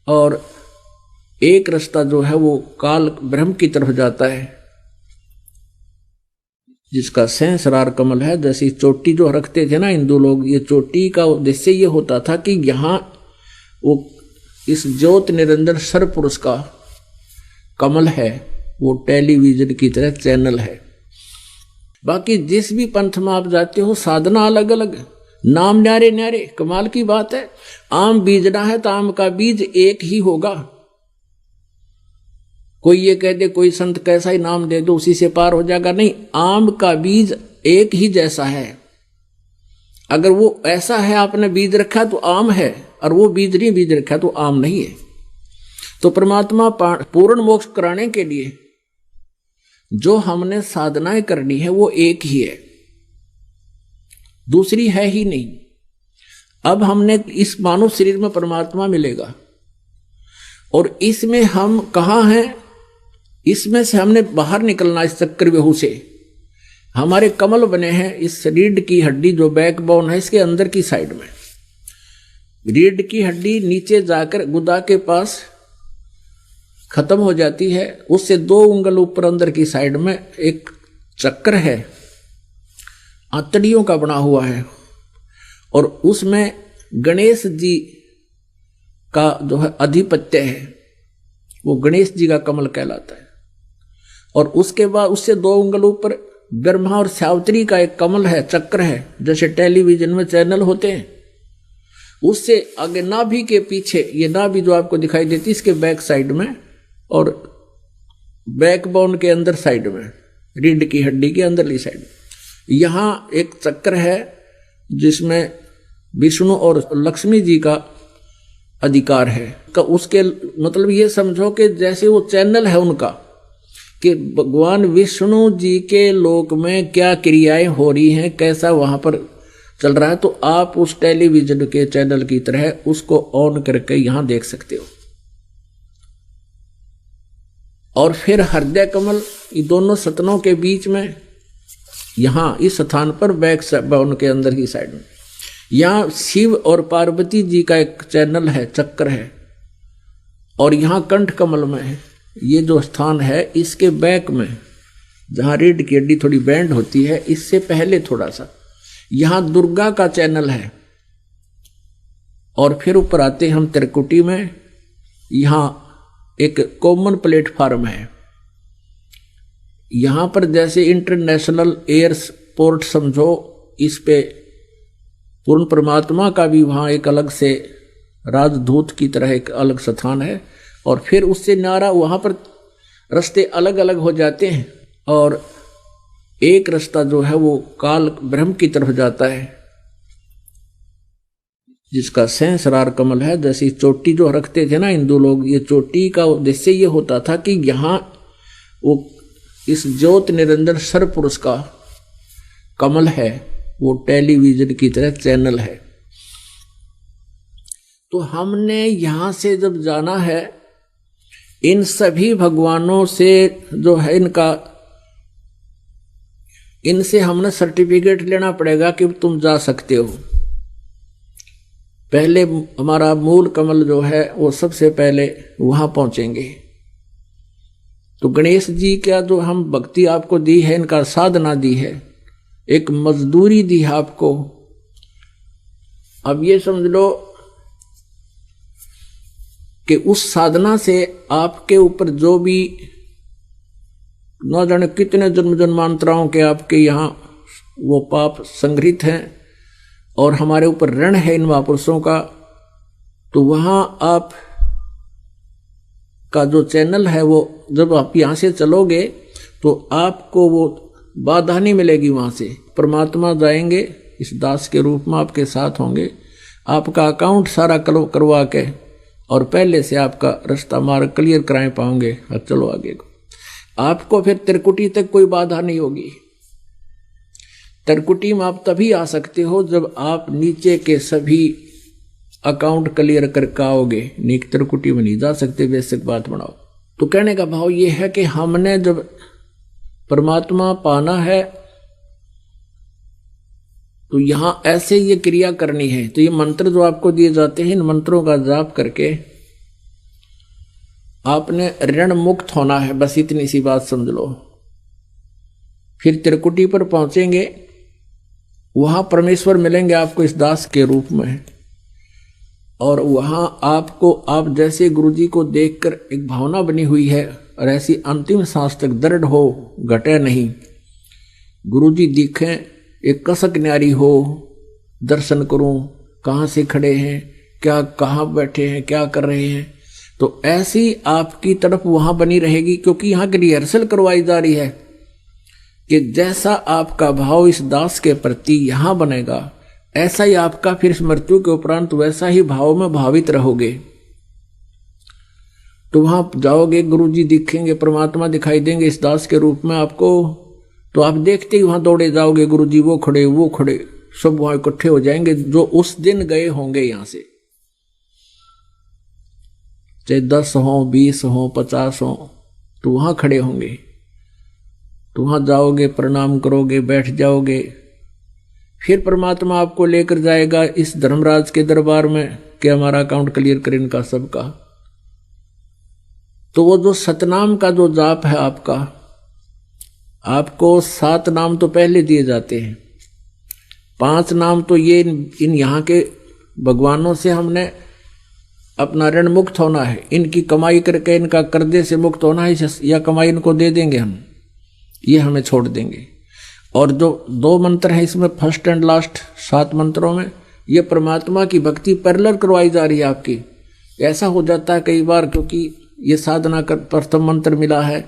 और एक रास्ता जो है वो काल ब्रह्म की तरफ जाता है, जिसका सहस्रार कमल है। जैसी चोटी जो रखते थे ना हिंदू लोग, ये चोटी का उद्देश्य ये होता था कि यहाँ वो इस ज्योत निरंजन सर्वपुरुष का कमल है, वो टेलीविजन की तरह चैनल है। बाकी जिस भी पंथ में आप जाते हो साधना अलग अलग, नाम न्यारे न्यारे, कमाल की बात है। आम बीजना है तो आम का बीज एक ही होगा। कोई ये कह दे कोई संत कैसा ही नाम दे दो उसी से पार हो जाएगा, नहीं, आम का बीज एक ही जैसा है। अगर वो ऐसा है आपने बीज रखा तो आम है, और वो बीज नहीं बीज रखा तो आम नहीं है। तो परमात्मा पूर्ण मोक्ष कराने के लिए जो हमने साधनाएं करनी है वो एक ही है, दूसरी है ही नहीं। अब हमने इस मानव शरीर में परमात्मा मिलेगा, और इसमें हम कहाँ हैं, इसमें से हमने बाहर निकलना इस चक्रव्यूह से। हमारे कमल बने हैं इस रीढ़ की हड्डी जो बैकबोन है इसके अंदर की साइड में। रीढ़ की हड्डी नीचे जाकर गुदा के पास खत्म हो जाती है, उससे 2 उंगल ऊपर अंदर की साइड में एक चक्र है, आंतड़ियों का बना हुआ है, और उसमें गणेश जी का जो है आधिपत्य है, वो गणेश जी का कमल कहलाता है। और उसके बाद उससे 2 उंगल ऊपर ब्रह्मा और सावित्री का एक कमल है, चक्र है, जैसे टेलीविजन में चैनल होते हैं। उससे आगे नाभि के पीछे, ये नाभि जो आपको दिखाई देती है इसके बैक साइड में, और बैकबोन के अंदर साइड में, रीढ़ की हड्डी के अंदरली साइड, यहां एक चक्र है जिसमें विष्णु और लक्ष्मी जी का अधिकार है। का उसके मतलब ये समझो कि जैसे वो चैनल है उनका, कि भगवान विष्णु जी के लोक में क्या क्रियाएं हो रही हैं, कैसा वहां पर चल रहा है, तो आप उस टेलीविजन के चैनल की तरह उसको ऑन करके यहां देख सकते हो। और फिर हृदय कमल, ये दोनों सतनों के बीच में, यहां इस स्थान पर बैक बोन के अंदर की साइड में, यहां शिव और पार्वती जी का एक चैनल है, चक्र है। और यहां कंठ कमल में है, ये जो स्थान है इसके बैक में, जहां रीढ़ की हड्डी थोड़ी बैंड होती है, इससे पहले थोड़ा सा यहां दुर्गा का चैनल है। और फिर ऊपर आते हैं हम त्रिकुटी में, यहां एक कॉमन प्लेटफार्म है। यहां पर जैसे इंटरनेशनल एयरपोर्ट समझो, इस पे पूर्ण परमात्मा का भी वहां एक अलग से राजदूत की तरह एक अलग स्थान है। और फिर उससे न्यारा वहां पर रास्ते अलग अलग हो जाते हैं, और एक रास्ता जो है वो काल ब्रह्म की तरफ जाता है, जिसका सहस्रार कमल है। जैसी चोटी जो रखते थे ना हिंदू लोग, ये चोटी का उद्देश्य ये होता था कि यहाँ वो इस ज्योत निरंजन सर्वपुरुष का कमल है, वो टेलीविजन की तरह चैनल है। तो हमने यहां से जब जाना है, इन सभी भगवानों से जो है इनसे हमने सर्टिफिकेट लेना पड़ेगा कि तुम जा सकते हो। पहले हमारा मूल कमल जो है वो सबसे पहले वहां पहुंचेंगे। तो गणेश जी का जो हम भक्ति आपको दी है, इनका साधना दी है, एक मजदूरी दी है आपको। अब ये समझ लो कि उस साधना से आपके ऊपर जो भी न जाने कितने जन्म जन्मांतराओं के आपके यहाँ वो पाप संग्रहित हैं, और हमारे ऊपर ऋण है इन महापुरुषों का, तो वहां आप का जो चैनल है वो जब आप यहां से चलोगे तो आपको वो बाधा नहीं मिलेगी। वहां से परमात्मा जाएंगे, इस दास के रूप में आपके साथ होंगे, आपका अकाउंट सारा करवा के, और पहले से आपका रास्ता मार्ग क्लियर कराए पाओगे। अब चलो आगे को, आपको फिर त्रिकुटी तक कोई बाधा नहीं होगी। त्रिकुटी में आप तभी आ सकते हो जब आप नीचे के सभी अकाउंट क्लियर करके आओगे, नहीं त्रिकुटी में नहीं जा सकते। बेसिक बात बनाओ। तो कहने का भाव ये है कि हमने जब परमात्मा पाना है तो यहां ऐसे ये क्रिया करनी है। तो ये मंत्र जो आपको दिए जाते हैं, इन मंत्रों का जाप करके आपने ऋण मुक्त होना है, बस इतनी सी बात समझ लो। फिर त्रिकुटी पर पहुंचेंगे, वहां परमेश्वर मिलेंगे आपको इस दास के रूप में, और वहां आपको, आप जैसे गुरु जी को देखकर एक भावना बनी हुई है और ऐसी अंतिम सांस तक दृढ़ हो, घटे नहीं। गुरु जी दिखें, एक कसक न्यारी हो, दर्शन करूं, कहाँ से खड़े हैं, क्या कहाँ बैठे हैं, क्या कर रहे हैं, तो ऐसी आपकी तरफ वहां बनी रहेगी। क्योंकि यहाँ की रिहर्सल करवाई जा रही है कि जैसा आपका भाव इस दास के प्रति यहां बनेगा, ऐसा ही आपका फिर मृत्यु के उपरांत वैसा ही भाव में भावित रहोगे। तो वहां जाओगे, गुरु जी दिखेंगे, परमात्मा दिखाई देंगे इस दास के रूप में आपको, तो आप देखते ही वहां दौड़े जाओगे, गुरु जी वो खड़े सब वहां इकट्ठे हो जाएंगे, जो उस दिन गए होंगे यहां से, चाहे 10 हो, 20 हो, 50 हो, तो वहां खड़े होंगे। तो वहां जाओगे, प्रणाम करोगे, बैठ जाओगे। फिर परमात्मा आपको लेकर जाएगा इस धर्मराज के दरबार में कि हमारा अकाउंट क्लियर कर इनका सबका। तो वो जो सतनाम का जो जाप है आपका, आपको 7 नाम तो पहले दिए जाते हैं, 5 नाम तो ये इन यहाँ के भगवानों से हमने अपना ऋण मुक्त होना है, इनकी कमाई करके इनका कर्जे से मुक्त होना है, या कमाई इनको दे देंगे हम, ये हमें छोड़ देंगे। और जो 2 मंत्र हैं इसमें, फर्स्ट एंड लास्ट 7 मंत्रों में, ये परमात्मा की भक्ति पैरेलल करवाई जा रही है आपकी। ऐसा हो जाता है कई बार, क्योंकि ये साधना कर प्रथम मंत्र मिला है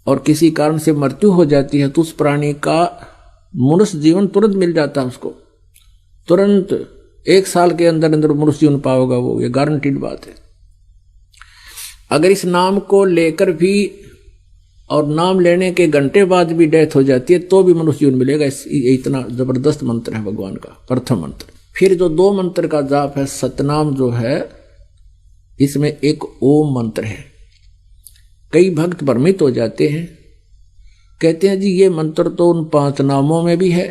और किसी कारण से मृत्यु हो जाती है, तो उस प्राणी का मनुष्य जीवन तुरंत मिल जाता है उसको, तुरंत 1 साल के अंदर अंदर मनुष्य जीवन पाओगा वो, ये गारंटीड बात है। अगर इस नाम को लेकर भी और नाम लेने के घंटे बाद भी डेथ हो जाती है तो भी मनुष्य जीवन मिलेगा। इतना जबरदस्त मंत्र है भगवान का प्रथम मंत्र। फिर जो 2 मंत्र का जाप है, सतनाम जो है, इसमें एक ओम मंत्र है। कई भक्त भ्रमित हो जाते हैं, कहते हैं जी ये मंत्र तो उन 5 नामों में भी है,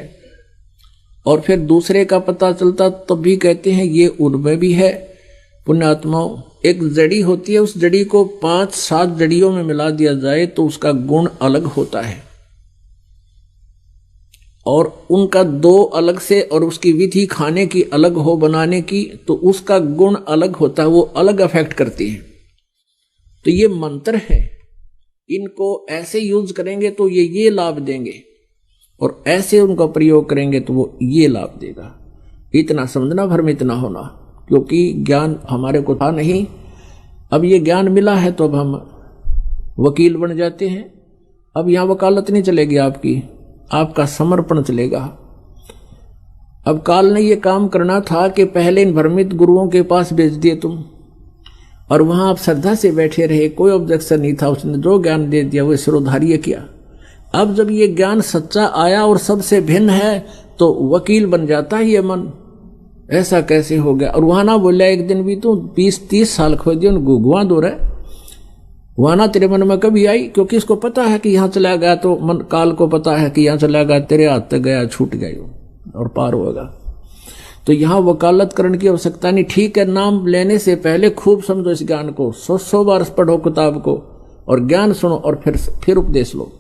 और फिर दूसरे का पता चलता तब भी कहते हैं ये उनमें भी है। पुण्यात्माओं, एक जड़ी होती है, उस जड़ी को 5-7 जड़ियों में मिला दिया जाए तो उसका गुण अलग होता है, और उनका 2 अलग से, और उसकी विधि खाने की अलग हो, बनाने की, तो उसका गुण अलग होता है, वो अलग अफेक्ट करती है। तो ये मंत्र है, इनको ऐसे यूज करेंगे तो ये लाभ देंगे, और ऐसे उनका प्रयोग करेंगे तो वो ये लाभ देगा। इतना समझना, भ्रमित ना होना, क्योंकि ज्ञान हमारे को था नहीं, अब ये ज्ञान मिला है तो अब हम वकील बन जाते हैं। अब यहाँ वकालत नहीं चलेगी आपकी, आपका समर्पण चलेगा। अब काल ने ये काम करना था कि पहले इन भ्रमित गुरुओं के पास भेज दिए तुम, और वहां आप श्रद्धा से बैठे रहे, कोई ऑब्जेक्शन नहीं था, उसने जो ज्ञान दे दिया वो सिरोधार्य किया। अब जब ये ज्ञान सच्चा आया और सबसे भिन्न है तो वकील बन जाता है ये मन, ऐसा कैसे हो गया। और वहां ना बोला एक दिन भी तो 20-30 साल खो दिए, गुआ दो रहे, वहां ना तेरे मन में कभी आई, क्योंकि इसको पता है कि यहाँ चला गया तो मन काल को पता है कि यहाँ चला गया, तेरे हाथ तक गया, छूट गया और पार होगा। तो यहाँ वकालत करने की आवश्यकता नहीं। ठीक है, नाम लेने से पहले खूब समझो इस ज्ञान को, 100 बार पढ़ो किताब को और ज्ञान सुनो, और फिर उपदेश लो।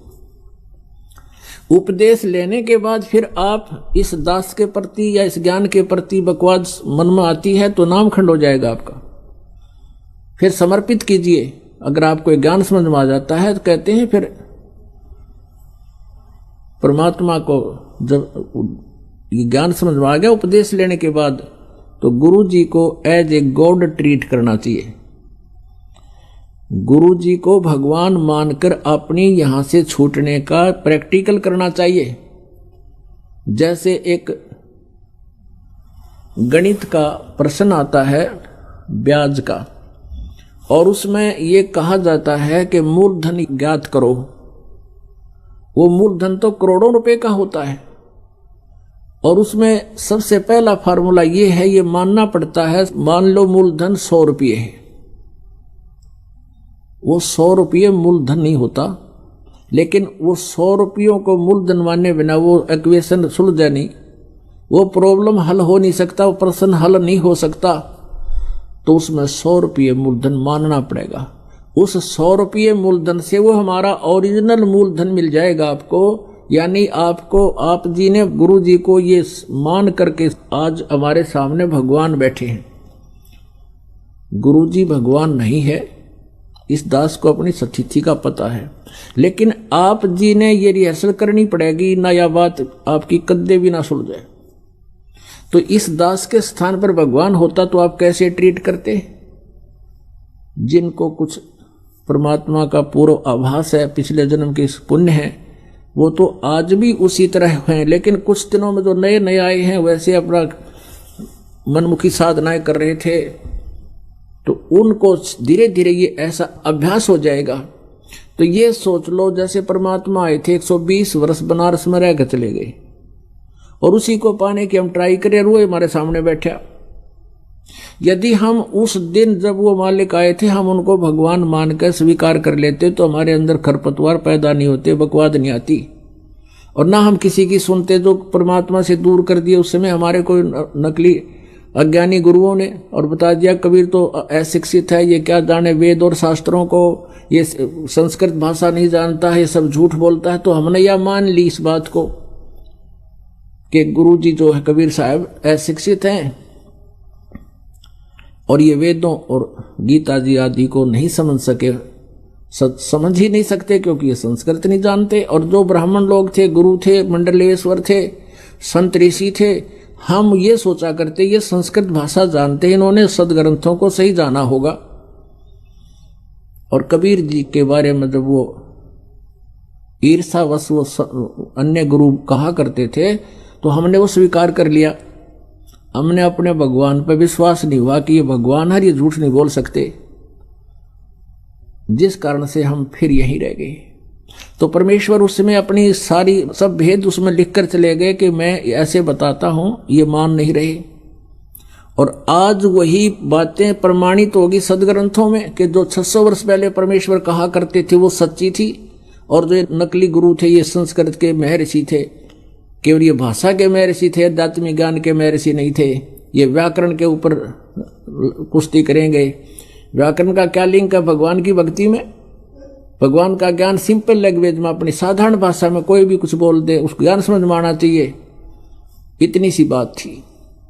उपदेश लेने के बाद फिर आप इस दास के प्रति या इस ज्ञान के प्रति बकवास मन में आती है तो नाम खंड हो जाएगा आपका। फिर समर्पित कीजिए। अगर आपको ज्ञान समझ में आ जाता है तो कहते हैं फिर परमात्मा को जब ये ज्ञान समझ में आ गया उपदेश लेने के बाद, तो गुरु जी को एज ए गॉड ट्रीट करना चाहिए। गुरु जी को भगवान मानकर अपनी यहां से छूटने का प्रैक्टिकल करना चाहिए। जैसे एक गणित का प्रश्न आता है ब्याज का, और उसमें यह कहा जाता है कि मूलधन ज्ञात करो। वो मूलधन तो करोड़ों रुपए का होता है, और उसमें सबसे पहला फार्मूला ये है, ये मानना पड़ता है, मान लो मूलधन 100 रुपये है। वो 100 रुपये मूलधन नहीं होता, लेकिन वो 100 रुपयों को मूलधन मानने बिना वो इक्वेशन सुलझा नहीं, वो प्रॉब्लम हल हो नहीं सकता, वो प्रश्न हल नहीं हो सकता। तो उसमें 100 रुपये मूलधन मानना पड़ेगा। उस 100 रुपये मूलधन से वो हमारा ओरिजिनल मूलधन मिल जाएगा आपको। यानी आपको, आप जी ने गुरु जी को ये मान करके आज हमारे सामने भगवान बैठे हैं। गुरु जी भगवान नहीं है, इस दास को अपनी सतिथि का पता है, लेकिन आप जी ने ये रिहर्सल करनी पड़ेगी ना, या बात आपकी कद्दे भी ना सुलझे। तो इस दास के स्थान पर भगवान होता तो आप कैसे ट्रीट करते? जिनको कुछ परमात्मा का पूर्व आभास है, पिछले जन्म के पुण्य है, वो तो आज भी उसी तरह हैं। लेकिन कुछ दिनों में जो नए नए आए हैं वैसे अपना मनमुखी साधनाएं कर रहे थे, तो उनको धीरे धीरे ये ऐसा अभ्यास हो जाएगा। तो ये सोच लो जैसे परमात्मा आए थे, 120 वर्ष बनारस में रहकर चले गए, और उसी को पाने की हम ट्राई करें, वो हमारे सामने बैठा। यदि हम उस दिन जब वो मालिक आए थे हम उनको भगवान मानकर स्वीकार कर लेते तो हमारे अंदर खरपतवार पैदा नहीं होते, बकवाद नहीं आती, और ना हम किसी की सुनते जो परमात्मा से दूर कर दिए उस समय हमारे कोई नकली अज्ञानी गुरुओं ने, और बता दिया कबीर तो अशिक्षित है, ये क्या जाने वेद और शास्त्रों को, ये संस्कृत भाषा नहीं जानता है, ये सब झूठ बोलता है। तो हमने यह मान ली इस बात को कि गुरु जी जो है कबीर साहब अशिक्षित हैं और ये वेदों और गीता जी आदि को नहीं समझ सके, समझ ही नहीं सकते क्योंकि ये संस्कृत नहीं जानते। और जो ब्राह्मण लोग थे, गुरु थे, मंडलेश्वर थे, संत ऋषि थे, हम ये सोचा करते ये संस्कृत भाषा जानते हैं, इन्होंने सदग्रंथों को सही जाना होगा। और कबीर जी के बारे में जब वो ईर्षावश वो अन्य गुरु कहा करते थे तो हमने वो स्वीकार कर लिया। हमने अपने भगवान पर विश्वास नहीं हुआ कि ये भगवान है, ये झूठ नहीं बोल सकते, जिस कारण से हम फिर यहीं रह गए। तो परमेश्वर उसमें अपनी सारी सब भेद उसमें लिखकर चले गए कि मैं ऐसे बताता हूं, ये मान नहीं रहे। और आज वही बातें प्रमाणित होगी सदग्रंथों में कि जो 600 वर्ष पहले परमेश्वर कहा करते थे वो सच्ची थी, और जो नकली गुरु थे ये संस्कृत के महर्षि थे, केवल ये भाषा के महर्षि थे, आध्यात्मिक ज्ञान के महर्षि नहीं थे। ये व्याकरण के ऊपर कुश्ती करेंगे। व्याकरण का क्या लिंक है भगवान की भक्ति में? भगवान का ज्ञान सिंपल लैंग्वेज में अपनी साधारण भाषा में कोई भी कुछ बोल दे, उसको ज्ञान समझ में आना चाहिए, इतनी सी बात थी।